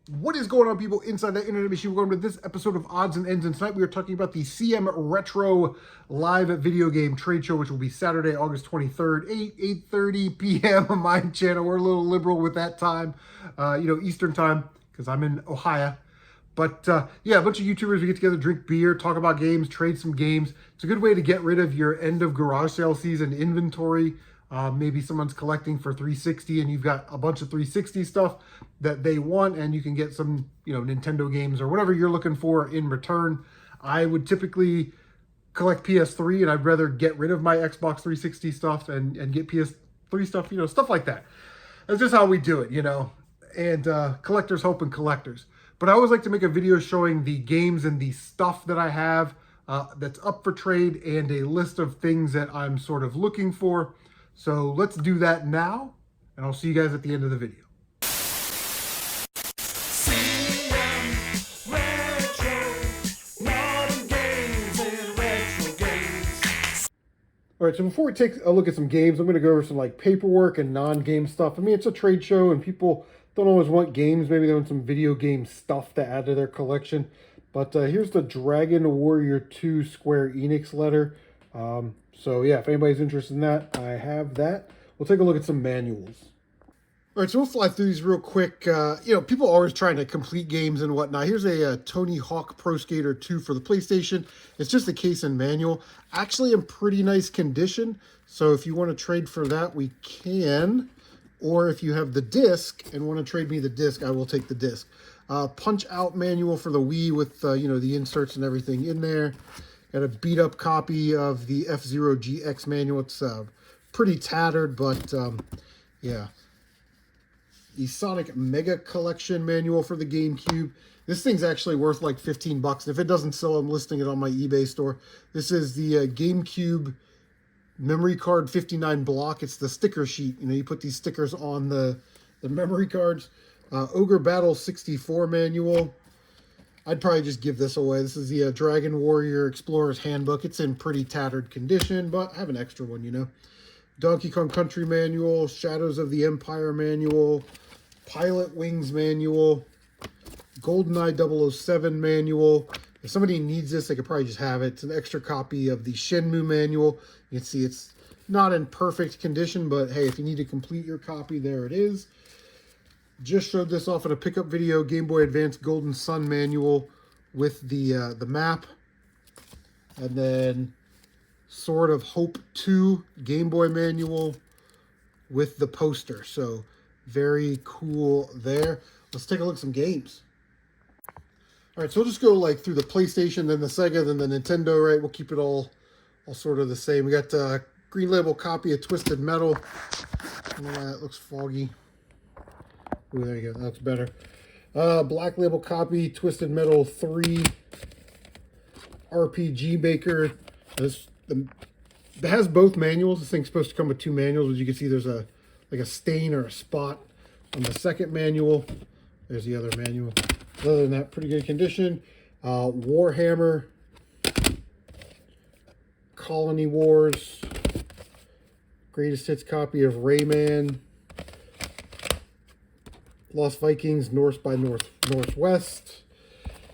What is going on, people inside the internet machine? Welcome to this episode of Odds and Ends, and tonight we are talking about the CM Retro live video game trade show, which will be Saturday, August 23rd, 8:30 p.m. on my channel. We're a little liberal with that time, Eastern time, because I'm in Ohio. But yeah, a bunch of YouTubers, we get together, drink beer, talk about games, trade some games. It's a good way to get rid of your end of garage sale season inventory. Maybe someone's collecting for 360 and you've got a bunch of 360 stuff that they want, and you can get some, Nintendo games or whatever you're looking for in return. I would typically collect PS3, and I'd rather get rid of my Xbox 360 stuff and get PS3 stuff, stuff like that. That's just how we do it, and collectors hoping collectors. But I always like to make a video showing the games and the stuff that I have that's up for trade, and a list of things that I'm sort of looking for. So let's do that now, and I'll see you guys at the end of the video. All right, so before we take a look at some games, I'm going to go over some paperwork and non-game stuff. I mean, it's a trade show, and people don't always want games. Maybe they want some video game stuff to add to their collection. But here's the Dragon Warrior 2 Square Enix letter. So yeah, if anybody's interested in that, I have that. We'll take a look at some manuals. All right, so we'll fly through these real quick. People are always trying to complete games and whatnot. Here's a Tony Hawk Pro Skater 2 for the PlayStation. It's just a case and manual. Actually in pretty nice condition. So if you want to trade for that, we can. Or if you have the disc and want to trade me the disc, I will take the disc. Punch Out manual for the Wii with, the inserts and everything in there. Got a beat up copy of the F-Zero GX manual. It's pretty tattered, but yeah. The Sonic Mega Collection manual for the GameCube. This thing's actually worth like 15 bucks. If it doesn't sell, I'm listing it on my eBay store. This is the GameCube memory card 59 block. It's the sticker sheet. You put these stickers on the memory cards. Ogre Battle 64 manual. I'd probably just give this away. This is the Dragon Warrior Explorer's Handbook. It's in pretty tattered condition, but I have an extra one, Donkey Kong Country manual, Shadows of the Empire manual, Pilot Wings manual, GoldenEye 007 manual. If somebody needs this, they could probably just have it. It's an extra copy of the Shenmue manual. You can see it's not in perfect condition, but hey, if you need to complete your copy, there it is. Just showed this off in a pickup video. Game Boy Advance Golden Sun manual with the map. And then Sword of Hope 2 Game Boy manual with the poster. So very cool there. Let's take a look at some games. All right, so we'll just go through the PlayStation, then the Sega, then the Nintendo, right? We'll keep it all sort of the same. We got a green label copy of Twisted Metal. That looks foggy. Ooh, there you go. That's better. Black label copy, Twisted Metal 3 RPG Maker. It has both manuals. This thing's supposed to come with two manuals. As you can see, there's a stain or a spot on the second manual. There's the other manual. Other than that, pretty good condition. Warhammer, Colony Wars, greatest hits copy of Rayman, Lost Vikings, North by Northwest.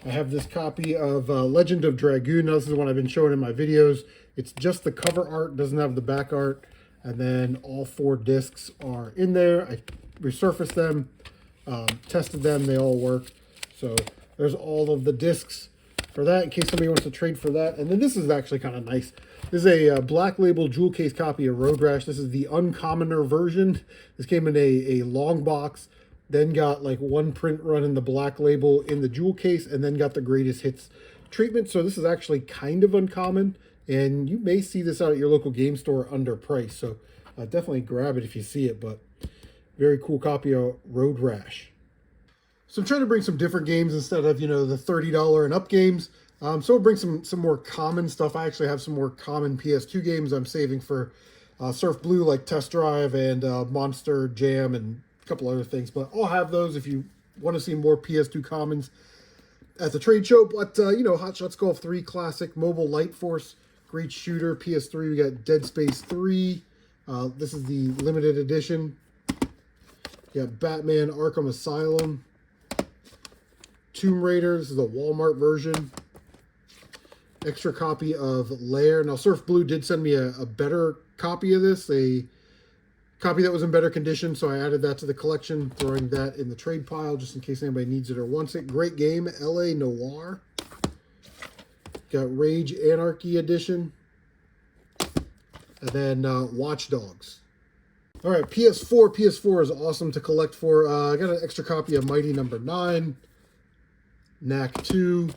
I have this copy of Legend of Dragoon. Now, this is one I've been showing in my videos. It's just the cover art, doesn't have the back art. And then all 4 discs are in there. I resurfaced them, tested them, they all work. So there's all of the discs for that in case somebody wants to trade for that. And then this is actually kind of nice. This is a black label jewel case copy of Road Rash. This is the uncommoner version. This came in a long box. Then got one print run in the black label in the jewel case, and then got the greatest hits treatment. So this is actually kind of uncommon, and you may see this out at your local game store under price. So definitely grab it if you see it, but very cool copy of Road Rash. So I'm trying to bring some different games instead of, the $30 and up games. So we'll bring some more common stuff. I actually have some more common PS2 games I'm saving for Surf Blue, like Test Drive and Monster Jam and a couple other things, but I'll have those if you want to see more PS2 commons at the trade show. But Hot Shots Golf 3 Classic, Mobile Light Force, great shooter. PS3, we got Dead Space 3. This is the limited edition. You got Batman Arkham Asylum. Tomb Raider. This is the Walmart version. Extra copy of Lair. Now, Surf Blue did send me a better copy of this, a copy that was in better condition, so I added that to the collection, throwing that in the trade pile just in case anybody needs it or wants it. Great game, LA Noire. Got Rage Anarchy Edition. And then Watch Dogs. All right, PS4. PS4 is awesome to collect for. I got an extra copy of Mighty Number 9, Knack 2,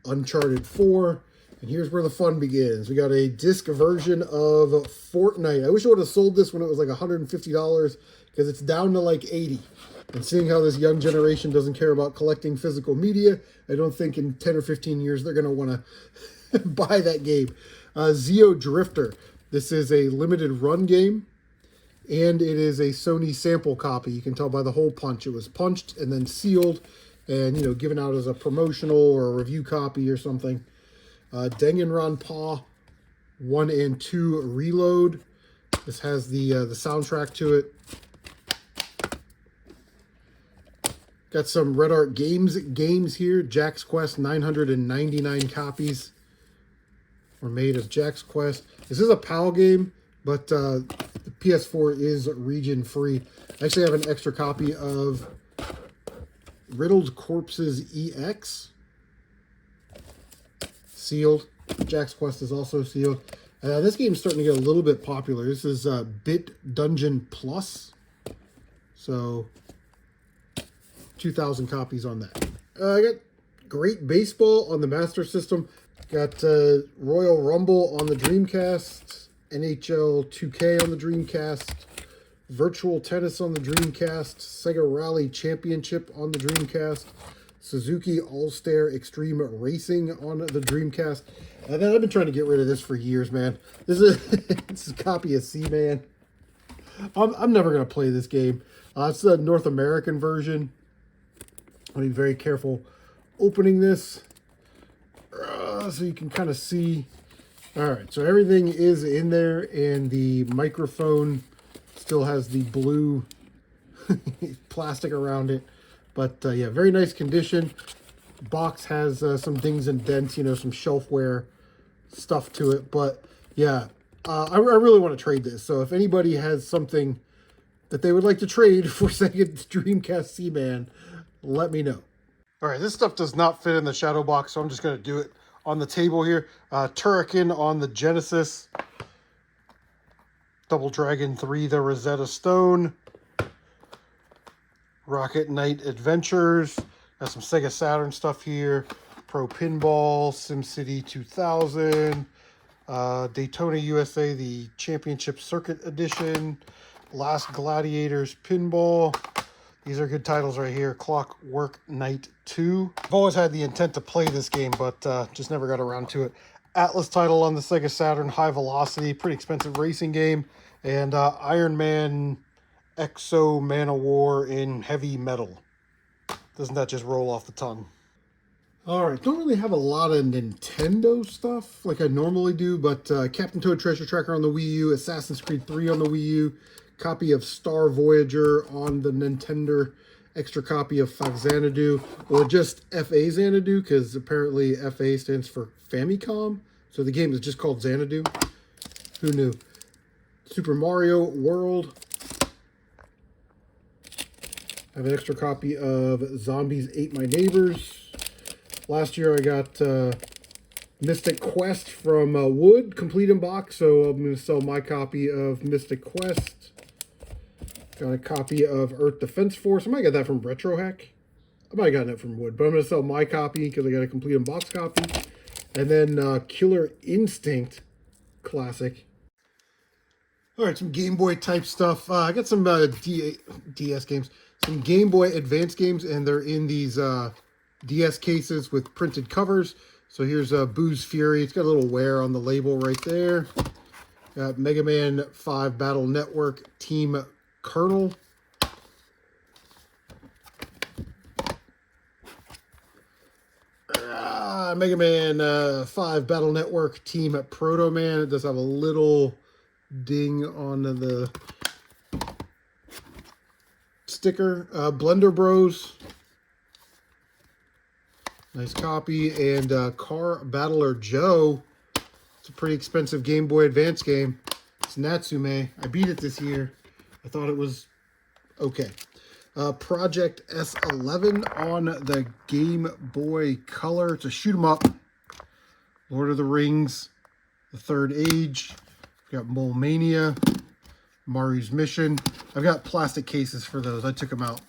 Uncharted 4, and here's where the fun begins. We got a disc version of Fortnite. I wish I would have sold this when it was like $150 because it's down to like 80. And seeing how this young generation doesn't care about collecting physical media, I don't think in 10 or 15 years they're going to want to buy that game. Zeo Drifter. This is a limited run game, and it is a Sony sample copy. You can tell by the hole punch. It was punched and then sealed and, you know, given out as a promotional or a review copy or something. Danganronpa 1 and 2 Reload. This has the soundtrack to it. Got some Red Art games here. Jack's Quest, 999 copies were made of Jack's Quest. This is a PAL game, but the PS4 is region free. I actually have an extra copy of Riddled Corpses EX. Sealed. Jack's Quest is also sealed. This game is starting to get a little bit popular. This is Bit Dungeon Plus. So 2,000 copies on that. I got Great Baseball on the Master System. Got Royal Rumble on the Dreamcast. NHL 2K on the Dreamcast. Virtual Tennis on the Dreamcast. Sega Rally Championship on the Dreamcast. Suzuki All-Star Extreme Racing on the Dreamcast. And then I've been trying to get rid of this for years, man. This is a copy of Seaman. I'm never going to play this game. It's the North American version. I'll be very careful opening this so you can kind of see. All right, so everything is in there, and the microphone still has the blue plastic around it. But yeah, very nice condition. Box has some dings and dents, you know, some shelfware stuff to it. But yeah, I really want to trade this. So if anybody has something that they would like to trade for Sega Dreamcast Seaman, let me know. All right, this stuff does not fit in the shadow box, so I'm just going to do it on the table here. Turrican on the Genesis. Double Dragon 3, the Rosetta Stone. Rocket Knight Adventures. Got some Sega Saturn stuff here. Pro Pinball, SimCity 2000. Daytona USA, the Championship Circuit Edition. Last Gladiators Pinball. These are good titles right here. Clockwork Knight 2. I've always had the intent to play this game, but just never got around to it. Atlas title on the Sega Saturn, High Velocity. Pretty expensive racing game. And Iron Man Exo Man of War in heavy metal. Doesn't that just roll off the tongue? All right, don't really have a lot of Nintendo stuff like I normally do, but Captain Toad Treasure Tracker on the Wii U, Assassin's Creed 3 on the Wii U, copy of Star Voyager on the Nintendo, extra copy of Xanadu, or just FA Xanadu, because apparently FA stands for Famicom, so the game is just called Xanadu. Who knew? Super Mario World. I have an extra copy of Zombies Ate My Neighbors. Last year I got Mystic Quest from Wood, complete in box, so I'm going to sell my copy of Mystic Quest. Got a copy of Earth Defense Force. I might get that from Retro Hack. I might have gotten it from Wood, but I'm going to sell my copy because I got a complete in box copy. And then Killer Instinct Classic. All right, some Game Boy type stuff. I got some DS games, some Game Boy Advance games, and they're in these DS cases with printed covers. So here's Boo's Fury. It's got a little wear on the label right there. Got Mega Man 5 Battle Network Team Colonel. Mega Man 5 Battle Network Team Proto Man. It does have a little ding on the sticker. Blender Bros. Nice copy. And Car Battler Joe. It's a pretty expensive Game Boy Advance game. It's Natsume. I beat it this year. I thought it was okay. Project S11 on the Game Boy Color. It's a shoot 'em up. Lord of the Rings, The Third Age. We've got Mole Mania, Mari's Mission. I've got plastic cases for those. I took them out.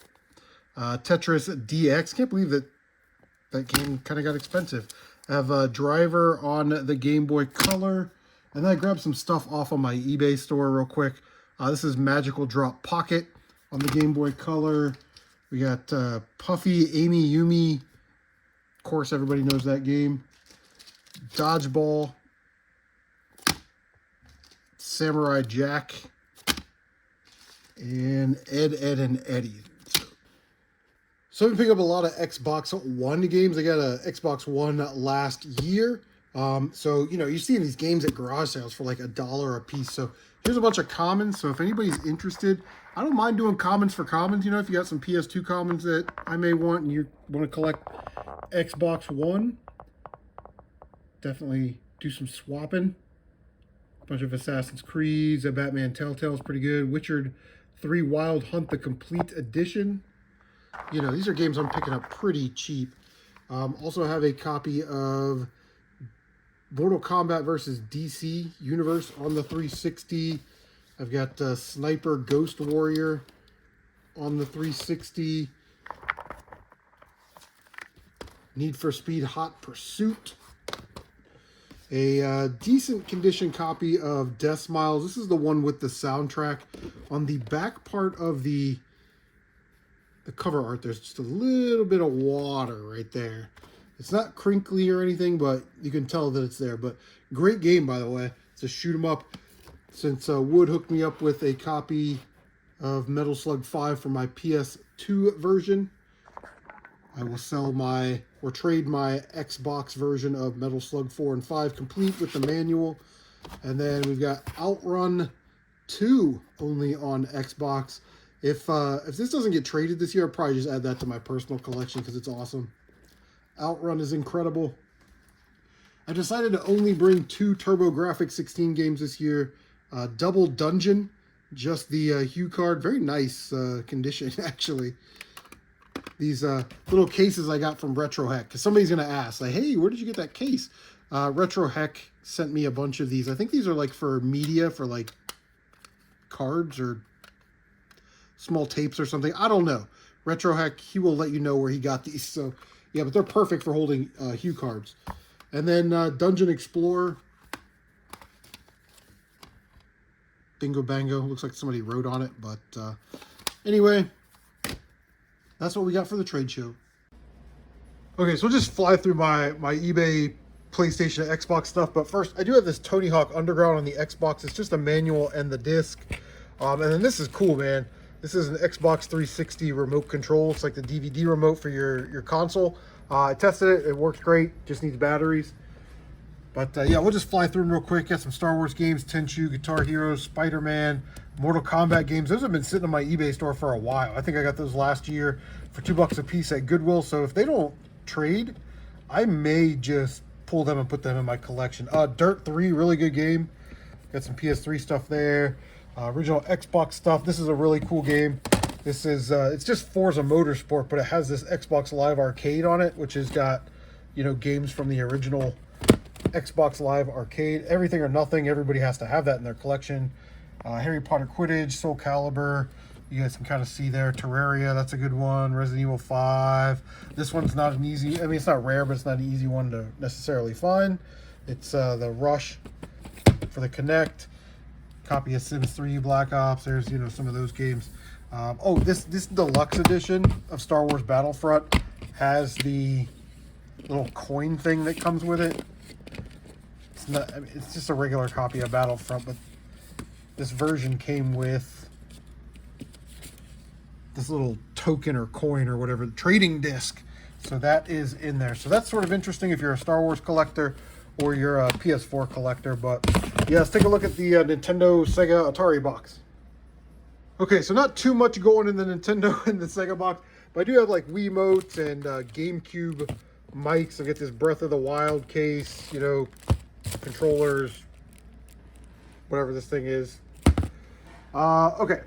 Tetris DX. Can't believe that game kind of got expensive. I have a Driver on the Game Boy Color. And then I grabbed some stuff off of my eBay store real quick. This is Magical Drop Pocket on the Game Boy Color. We got Puffy, Amy Yumi. Of course, everybody knows that game. Dodgeball. Samurai Jack. And Ed, Ed, and Eddie. So I've been picking up a lot of Xbox One games. I got a Xbox One last year. So, you know, you're seeing these games at garage sales for like $1 a piece. So here's a bunch of commons. So if anybody's interested, I don't mind doing commons for commons. You know, if you got some PS2 commons that I may want and you want to collect Xbox One, definitely do some swapping. A bunch of Assassin's Creeds, a Batman Telltale's pretty good. Witcher 3 Wild Hunt, the Complete Edition. You know, these are games I'm picking up pretty cheap. Also have a copy of Mortal Kombat versus DC Universe on the 360. I've got Sniper Ghost Warrior on the 360. Need for Speed Hot Pursuit. A decent condition copy of Death Smiles. This is the one with the soundtrack. On the back part of the cover art, there's just a little bit of water right there. It's not crinkly or anything, but you can tell that it's there. But great game, by the way. It's a shoot 'em up. Since Wood hooked me up with a copy of Metal Slug 5 for my PS2 version, I will sell or trade my Xbox version of Metal Slug 4 and 5 complete with the manual. And then we've got Outrun 2 only on Xbox. If this doesn't get traded this year, I'll probably just add that to my personal collection because it's awesome. Outrun is incredible. I decided to only bring 2 TurboGrafx 16 games this year. Double Dungeon, just the Hue card. Very nice condition, actually. These little cases I got from RetroHack, because somebody's going to ask, like, hey, where did you get that case? RetroHack sent me a bunch of these. I think these are like for media, for like cards or small tapes or something. I don't know. RetroHack, he will let you know where he got these. So, yeah, but they're perfect for holding Hue cards. And then Dungeon Explorer. Bingo Bango. Looks like somebody wrote on it. But anyway, that's what we got for the trade show. Okay, so we'll just fly through my eBay, PlayStation, Xbox stuff. But first, I do have this Tony Hawk Underground on the Xbox. It's just a manual and the disc. And then this is cool, man. This is an Xbox 360 remote control. It's like the DVD remote for your console. I tested it. It works great. Just needs batteries. But yeah, we'll just fly through them real quick. Got some Star Wars games, Tenchu, Guitar Hero, Spider-Man, Mortal Kombat games. Those have been sitting on my eBay store for a while. I think I got those last year for $2 a piece at Goodwill. So if they don't trade, I may just pull them and put them in my collection. Dirt 3, really good game. Got some PS3 stuff there. Original Xbox stuff. This is a really cool game. This is it's just Forza Motorsport, but it has this Xbox Live Arcade on it, which has got, you know, games from the original Xbox Live Arcade. Everything or Nothing. Everybody has to have that in their collection. Harry Potter Quidditch, Soul Calibur. You guys can kind of see there. Terraria, that's a good one. Resident Evil 5. This one's not an easy, I mean, it's not rare, but it's not an easy one to necessarily find. It's the Rush for the Kinect. Copy of Sims 3, Black Ops. There's, you know, some of those games. Oh, this deluxe edition of Star Wars Battlefront has the little coin thing that comes with it. It's not, I mean, it's just a regular copy of Battlefront, but this version came with this little token or coin or whatever, trading disc. So that is in there. So that's sort of interesting if you're a Star Wars collector or you're a PS4 collector. But yeah, let's take a look at the Nintendo, Sega, Atari box. Okay, so not too much going in the Nintendo and the Sega box, but I do have like Wiimotes and GameCube mics. I get this Breath of the Wild case, you know, controllers, whatever this thing is. Okay,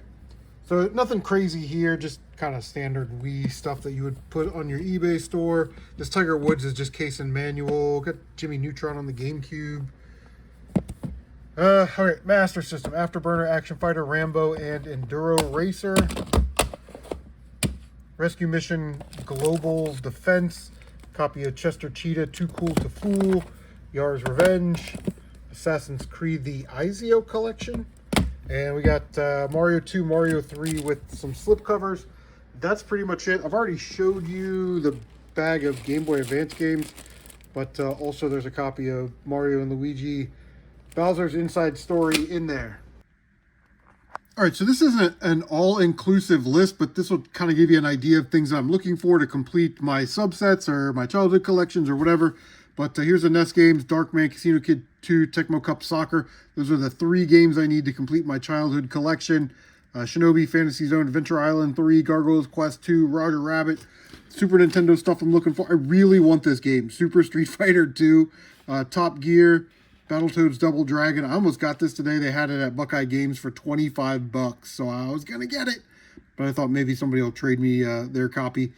so nothing crazy here, just kind of standard Wii stuff that you would put on your eBay store. This Tiger Woods is just case and manual. Got Jimmy Neutron on the GameCube. All right, Master System, Afterburner, Action Fighter, Rambo, and Enduro Racer. Rescue Mission, Global Defense. Copy of Chester Cheetah, Too Cool to Fool. Yar's Revenge. Assassin's Creed, the Ezio Collection. And we got Mario 2, Mario 3 with some slipcovers. That's pretty much it. I've already showed you the bag of Game Boy Advance games, but also there's a copy of Mario and Luigi Bowser's Inside Story in there. All right, so this isn't an all-inclusive list, but this will kind of give you an idea of things I'm looking for to complete my subsets or my childhood collections or whatever. But here's the NES games: Darkman, Casino Kid 2, Tecmo Cup Soccer. Those are the 3 games I need to complete my childhood collection. Shinobi, Fantasy Zone, Adventure Island 3, Gargoyles Quest 2, Roger Rabbit, Super Nintendo stuff I'm looking for. I really want this game. Super Street Fighter 2, Top Gear, Battletoads Double Dragon. I almost got this today. They had it at Buckeye Games for $25, so I was going to get it. But I thought maybe somebody will trade me their copy.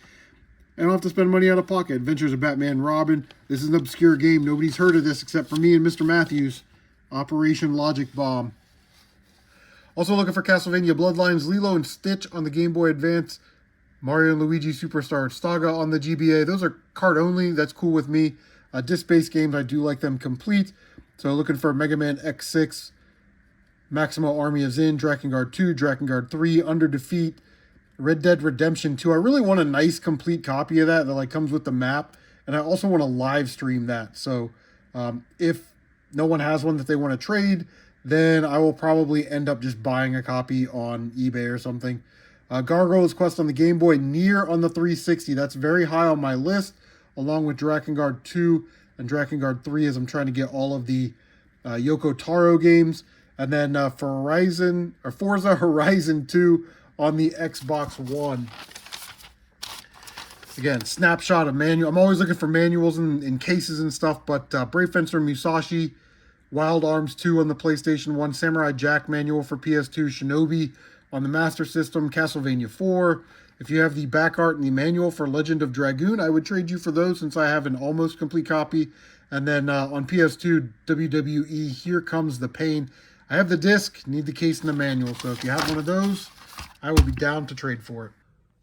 I don't have to spend money out of pocket. Adventures of Batman and Robin. This is an obscure game. Nobody's heard of this except for me and Mr. Matthews. Operation Logic Bomb. Also looking for Castlevania Bloodlines, Lilo and Stitch on the Game Boy Advance, Mario and Luigi Superstar Saga on the GBA. Those are card only. That's cool with me. Disc-based games, I do like them complete. So looking for Mega Man X6, Maximo Army of Zin, Drakengard 2, Drakengard 3, Under Defeat, Red Dead Redemption 2. I really want a nice complete copy of that like comes with the map. And I also want to live stream that. So if no one has one that they want to trade, then I will probably end up just buying a copy on eBay or something. Gargoyles Quest on the Game Boy, Nier on the 360. That's very high on my list, along with Drakengard 2 and Drakengard 3 as I'm trying to get all of the Yoko Taro games. And then Forza Horizon 2 on the Xbox One. Again, snapshot of manual. I'm always looking for manuals in cases and stuff, but Brave Fencer Musashi, Wild Arms 2 on the PlayStation 1, Samurai Jack manual for PS2, Shinobi on the Master System, Castlevania 4. If you have the back art and the manual for Legend of Dragoon, I would trade you for those since I have an almost complete copy. And then on PS2, WWE Here Comes the Pain. I have the disc, need the case and the manual. So if you have one of those, I will be down to trade for it.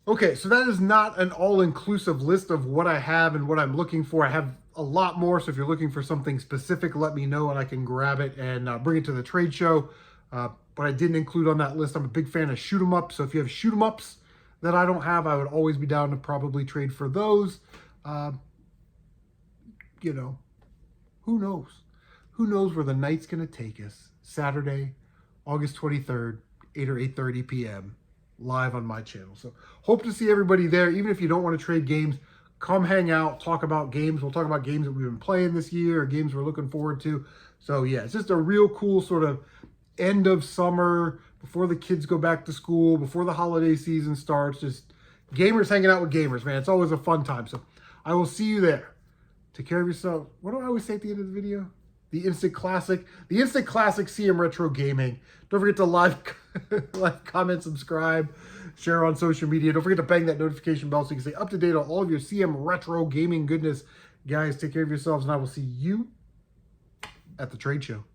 Okay, so that is not an all-inclusive list of what I have and what I'm looking for. I have a lot more, so if you're looking for something specific, let me know and I can grab it and bring it to the trade show. But I didn't include on that list, I'm a big fan of shoot 'em ups. So if you have shoot 'em ups that I don't have, I would always be down to probably trade for those. You know, who knows? Who knows where the night's going to take us? Saturday, August 23rd, 8 or 8:30 p.m. live on my channel. So hope to see everybody there. Even if you don't want to trade games, come hang out, talk about games. We'll talk about games that we've been playing this year or games we're looking forward to. So yeah, it's just a real cool sort of end of summer, before the kids go back to school, before the holiday season starts. Just gamers hanging out with gamers, man. It's always a fun time. So I will see you there. Take care of yourself. What do I always say at the end of the video? The Instant Classic. The Instant Classic CM Retro Gaming. Don't forget to like, comment, subscribe, share on social media. Don't forget to bang that notification bell so you can stay up to date on all of your CM Retro Gaming goodness. Guys, take care of yourselves, and I will see you at the trade show.